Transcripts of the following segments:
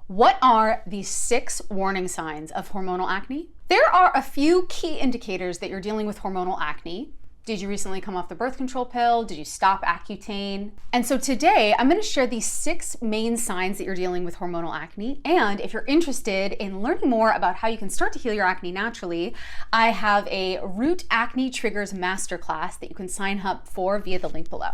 What are the 6 warning signs of hormonal acne? There are a few key indicators that you're dealing with hormonal acne. Did you recently come off the birth control pill? Did you stop Accutane? And so today I'm going to share these 6 main signs that you're dealing with hormonal acne. And if you're interested in learning more about how you can start to heal your acne naturally, I have a Root Acne Triggers Masterclass that you can sign up for via the link below.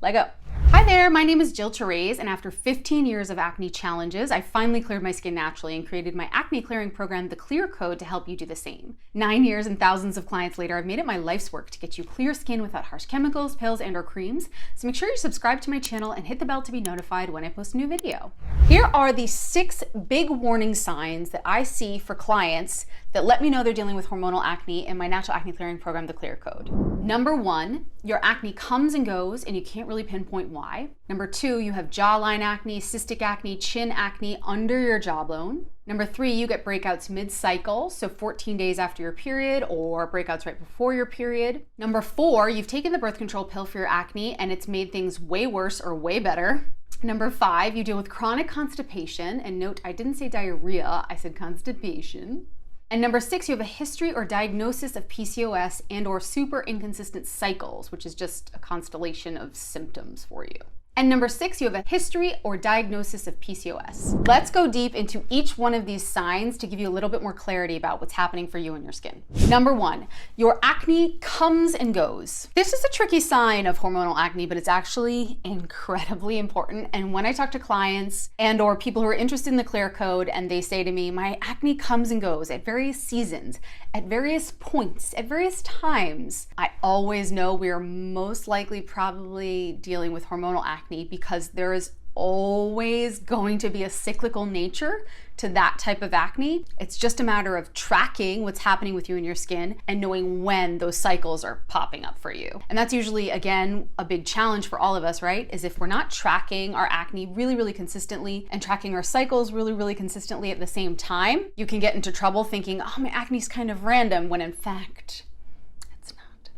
Let go. Hi there, my name is Therese, and after 15 years of acne challenges, I finally cleared my skin naturally and created my acne clearing program, The Clear Code, to help you do the same. 9 years and thousands of clients later, I've made it my life's work to get you clear skin without harsh chemicals, pills, and/or creams. So make sure you subscribe to my channel and hit the bell to be notified when I post a new video. Here are the 6 big warning signs that I see for clients that let me know they're dealing with hormonal acne in my natural acne clearing program, The Clear Code. Number 1, your acne comes and goes and you can't really pinpoint why. Number 2, you have jawline acne, cystic acne, chin acne under your jawbone. Number 3, you get breakouts mid-cycle, so 14 days after your period or breakouts right before your period. Number 4, you've taken the birth control pill for your acne and it's made things way worse or way better. Number 5, you deal with chronic constipation, and note I didn't say diarrhea, I said constipation. And number 6, you have a history or diagnosis of PCOS and/or super inconsistent cycles, which is just a constellation of symptoms for you. And number 6, you have a history or diagnosis of PCOS. Let's go deep into each one of these signs to give you a little bit more clarity about what's happening for you and your skin. Number 1, your acne comes and goes. This is a tricky sign of hormonal acne, but it's actually incredibly important. And when I talk to clients and/or people who are interested in the Clear Code and they say to me, my acne comes and goes at various seasons, at various points, at various times, I always know we are most likely probably dealing with hormonal acne, because there is always going to be a cyclical nature to that type of acne. It's just a matter of tracking what's happening with you and your skin and knowing when those cycles are popping up for you. And that's usually, again, a big challenge for all of us, right? Is if we're not tracking our acne really consistently and tracking our cycles really consistently at the same time, you can get into trouble thinking, oh, my acne's kind of random, when in fact,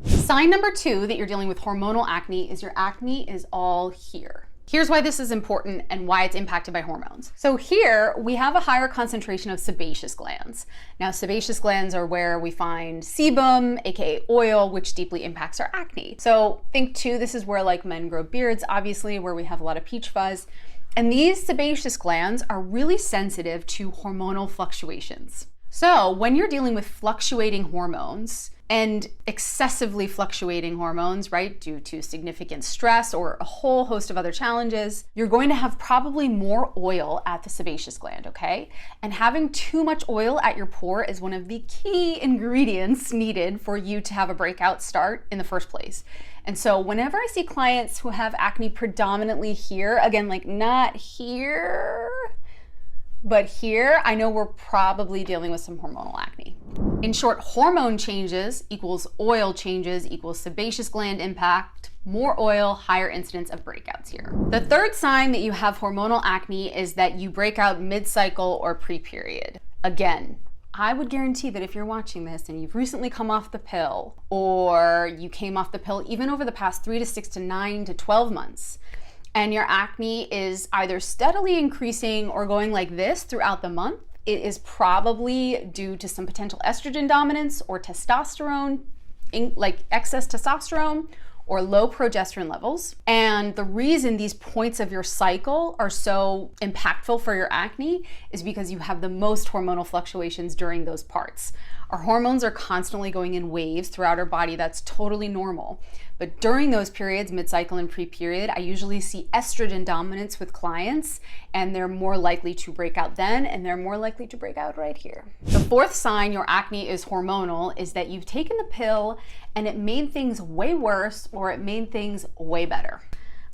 sign number 2 that you're dealing with hormonal acne is your acne is all here. Here's why this is important and why it's impacted by hormones. So here we have a higher concentration of sebaceous glands. Now, sebaceous glands are where we find sebum, aka oil, which deeply impacts our acne. So think too, this is where like men grow beards, obviously, where we have a lot of peach fuzz. And these sebaceous glands are really sensitive to hormonal fluctuations. So when you're dealing with fluctuating hormones, and excessively fluctuating hormones, right, due to significant stress or a whole host of other challenges, you're going to have probably more oil at the sebaceous gland, okay? And having too much oil at your pore is one of the key ingredients needed for you to have a breakout start in the first place. And so whenever I see clients who have acne predominantly here, again, like not here, but here, I know we're probably dealing with some hormonal acne. In short, hormone changes equals oil changes equals sebaceous gland impact, more oil, higher incidence of breakouts here. The third sign that you have hormonal acne is that you break out mid-cycle or pre-period. Again, I would guarantee that if you're watching this and you've recently come off the pill, or you came off the pill even over the past 3 to 6 to 9 to 12 months, and your acne is either steadily increasing or going like this throughout the month, it is probably due to some potential estrogen dominance or testosterone, like excess testosterone or low progesterone levels. And the reason these points of your cycle are so impactful for your acne is because you have the most hormonal fluctuations during those parts. Our hormones are constantly going in waves throughout our body. That's totally normal. But during those periods, mid-cycle and pre-period, I usually see estrogen dominance with clients, and they're more likely to break out then, and they're more likely to break out right here. The fourth sign your acne is hormonal is that you've taken the pill and it made things way worse or it made things way better.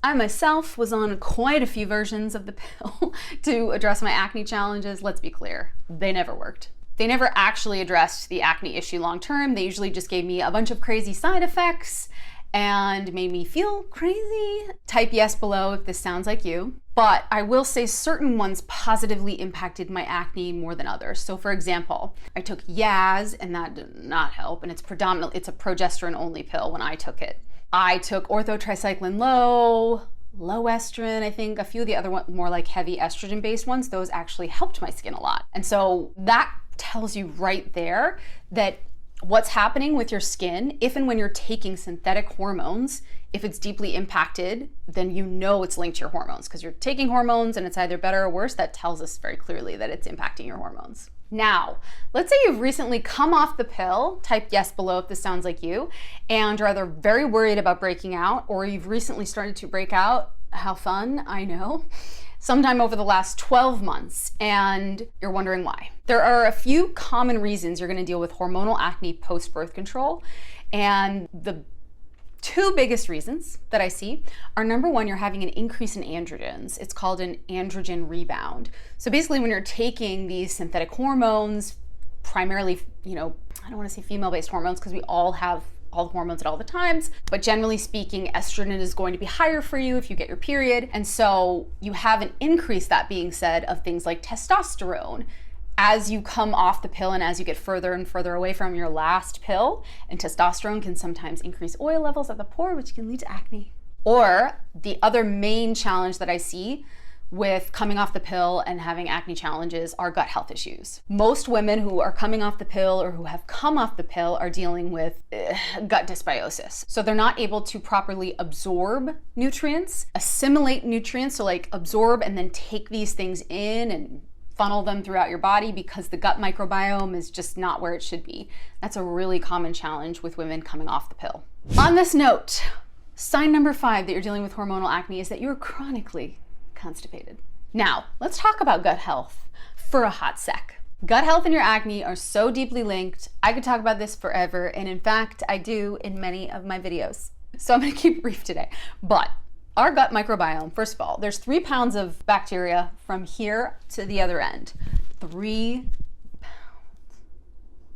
I myself was on quite a few versions of the pill to address my acne challenges. Let's be clear, they never worked. They never actually addressed the acne issue long term. They usually just gave me a bunch of crazy side effects and made me feel crazy. Type yes below if this sounds like you. But I will say certain ones positively impacted my acne more than others. So for example, I took Yaz and that did not help, and it's a progesterone only pill when I took it. I took orthotricycline low, low estrogen, I think a few of the other more like heavy estrogen based ones, those actually helped my skin a lot. And so that tells you right there that what's happening with your skin, if and when you're taking synthetic hormones, if it's deeply impacted, then you know it's linked to your hormones because you're taking hormones and it's either better or worse. That tells us very clearly that it's impacting your hormones. Now, let's say you've recently come off the pill, type yes below if this sounds like you, and you're either very worried about breaking out or you've recently started to break out. How fun, I know. Sometime over the last 12 months, and you're wondering why. There are a few common reasons you're gonna deal with hormonal acne post-birth control, and the two biggest reasons that I see are, number one, you're having an increase in androgens. It's called an androgen rebound. So basically when you're taking these synthetic hormones, primarily, I don't wanna say female-based hormones because we all have all the hormones at all the times, but generally speaking, estrogen is going to be higher for you if you get your period. And so you have an increase, that being said, of things like testosterone as you come off the pill and as you get further and further away from your last pill. And testosterone can sometimes increase oil levels at the pore, which can lead to acne. Or the other main challenge that I see with coming off the pill and having acne challenges are gut health issues. Most women who are coming off the pill or who have come off the pill are dealing with gut dysbiosis. So they're not able to properly absorb nutrients, assimilate nutrients, so like absorb and then take these things in and funnel them throughout your body because the gut microbiome is just not where it should be. That's a really common challenge with women coming off the pill. On this note, sign number 5 that you're dealing with hormonal acne is that you're chronically constipated. Now, let's talk about gut health for a hot sec. Gut health and your acne are so deeply linked. I could talk about this forever, and in fact, I do in many of my videos. So I'm gonna keep it brief today. But our gut microbiome, first of all, there's 3 pounds of bacteria from here to the other end. 3 pounds.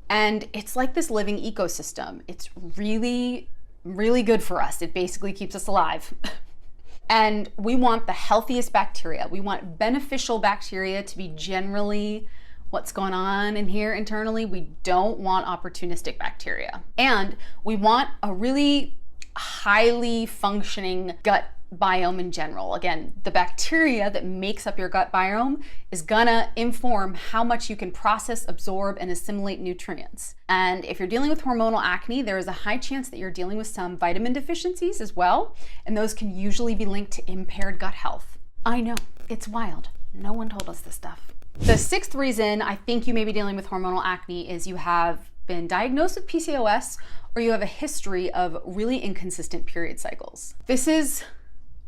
And it's like this living ecosystem. It's really, really good for us. It basically keeps us alive. And we want the healthiest bacteria. We want beneficial bacteria to be generally what's going on in here internally. We don't want opportunistic bacteria. And we want a really highly functioning gut biome in general. Again, the bacteria that makes up your gut biome is gonna inform how much you can process, absorb, and assimilate nutrients. And if you're dealing with hormonal acne, there is a high chance that you're dealing with some vitamin deficiencies as well, and those can usually be linked to impaired gut health. I know, it's wild. No one told us this stuff. The 6th reason I think you may be dealing with hormonal acne is you have been diagnosed with PCOS or you have a history of really inconsistent period cycles. This is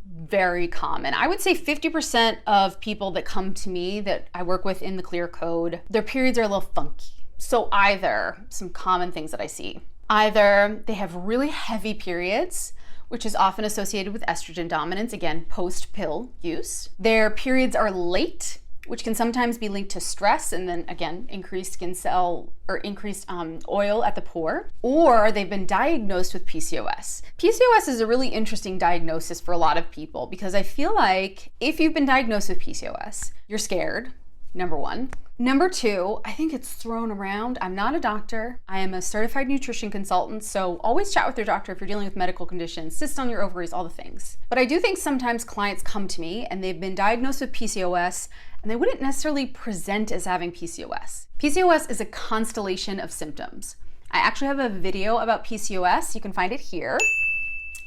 very common. I would say 50% of people that come to me that I work with in the Clear Code, their periods are a little funky. So either, some common things that I see, either they have really heavy periods, which is often associated with estrogen dominance, again, post-pill use. Their periods are late, which can sometimes be linked to stress and then again, increased skin cell or increased oil at the pore, or they've been diagnosed with PCOS. PCOS is a really interesting diagnosis for a lot of people because I feel like if you've been diagnosed with PCOS, you're scared, number one. Number two, I think it's thrown around. I'm not a doctor. I am a certified nutrition consultant, so always chat with your doctor if you're dealing with medical conditions, cysts on your ovaries, all the things. But I do think sometimes clients come to me and they've been diagnosed with PCOS and they wouldn't necessarily present as having PCOS. PCOS is a constellation of symptoms. I actually have a video about PCOS. You can find it here.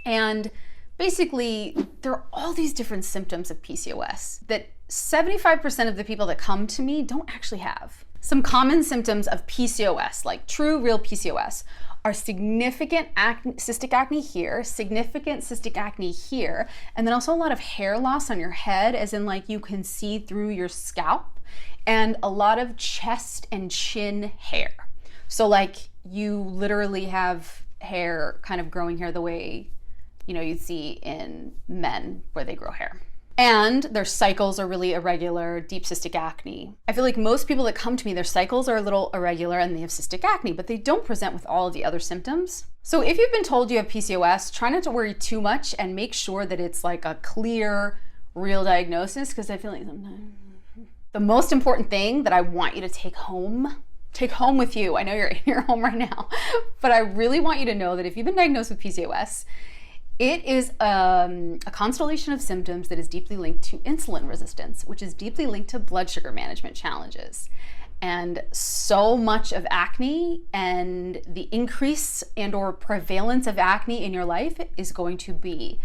And basically, there are all these different symptoms of PCOS that 75% of the people that come to me don't actually have. Some common symptoms of PCOS, like true, real PCOS, are significant cystic acne here, significant cystic acne here, and then also a lot of hair loss on your head, as in like you can see through your scalp, and a lot of chest and chin hair. So like you literally have hair, kind of growing hair the way you'd see in men where they grow hair. And their cycles are really irregular, deep cystic acne. I feel like most people that come to me, their cycles are a little irregular and they have cystic acne, but they don't present with all of the other symptoms. So if you've been told you have PCOS, try not to worry too much and make sure that it's like a clear, real diagnosis, because I feel like sometimes the most important thing that I want you to take home with you, I know you're in your home right now, but I really want you to know that if you've been diagnosed with PCOS, It is a constellation of symptoms that is deeply linked to insulin resistance, which is deeply linked to blood sugar management challenges. And so much of acne and the increase and or prevalence of acne in your life is going to be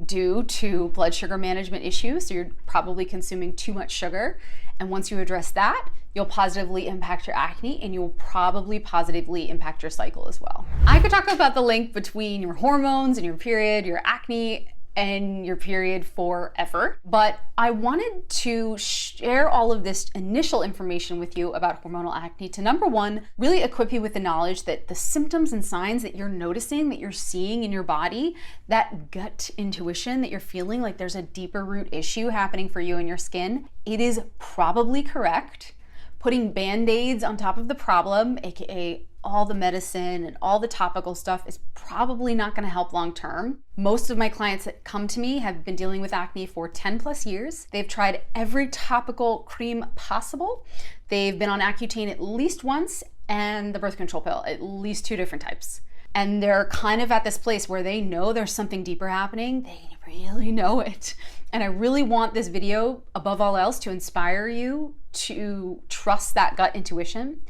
due to blood sugar management issues. So you're probably consuming too much sugar. And once you address that, you'll positively impact your acne and you'll probably positively impact your cycle as well. I could talk about the link between your hormones and your period, your acne and your period forever, but I wanted to share all of this initial information with you about hormonal acne to, number one, really equip you with the knowledge that the symptoms and signs that you're noticing, that you're seeing in your body, that gut intuition that you're feeling like there's a deeper root issue happening for you in your skin, it is probably correct. Putting band-aids on top of the problem, aka all the medicine and all the topical stuff, is probably not going to help long term. Most of my clients that come to me have been dealing with acne for 10 plus years. They've tried every topical cream possible. They've been on Accutane at least once and the birth control pill, at least 2 different types. And they're kind of at this place where they know there's something deeper happening. They really know it. And I really want this video, above all else, to inspire you to trust that gut intuition,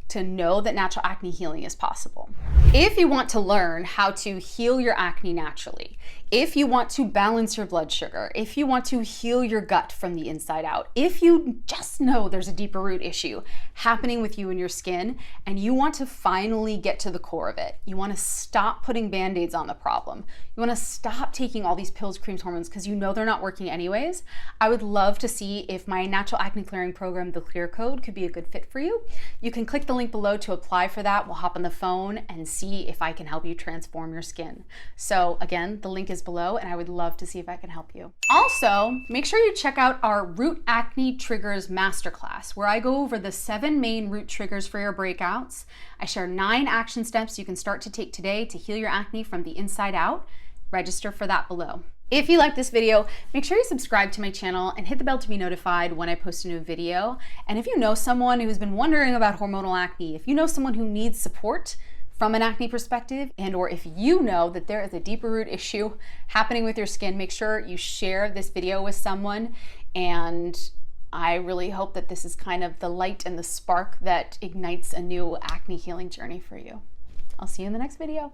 to know that natural acne healing is possible. If you want to learn how to heal your acne naturally, if you want to balance your blood sugar, if you want to heal your gut from the inside out, if you just know there's a deeper root issue happening with you and your skin, and you want to finally get to the core of it, you want to stop putting band-aids on the problem, you want to stop taking all these pills, creams, hormones, because you know they're not working anyways, I would love to see if my natural acne clearing program, the Clear Code, could be a good fit for you. You can click the link below to apply for that. We'll hop on the phone and see if I can help you transform your skin. So again, the link is below and I would love to see if I can help you. Also, make sure you check out our Root Acne Triggers Masterclass, where I go over the 7 main root triggers for your breakouts. I share 9 action steps you can start to take today to heal your acne from the inside out. Register for that below. If you like this video, make sure you subscribe to my channel and hit the bell to be notified when I post a new video. And if you know someone who's been wondering about hormonal acne, if you know someone who needs support from an acne perspective, and or if you know that there is a deeper root issue happening with your skin, make sure you share this video with someone. And I really hope that this is kind of the light and the spark that ignites a new acne healing journey for you. I'll see you in the next video.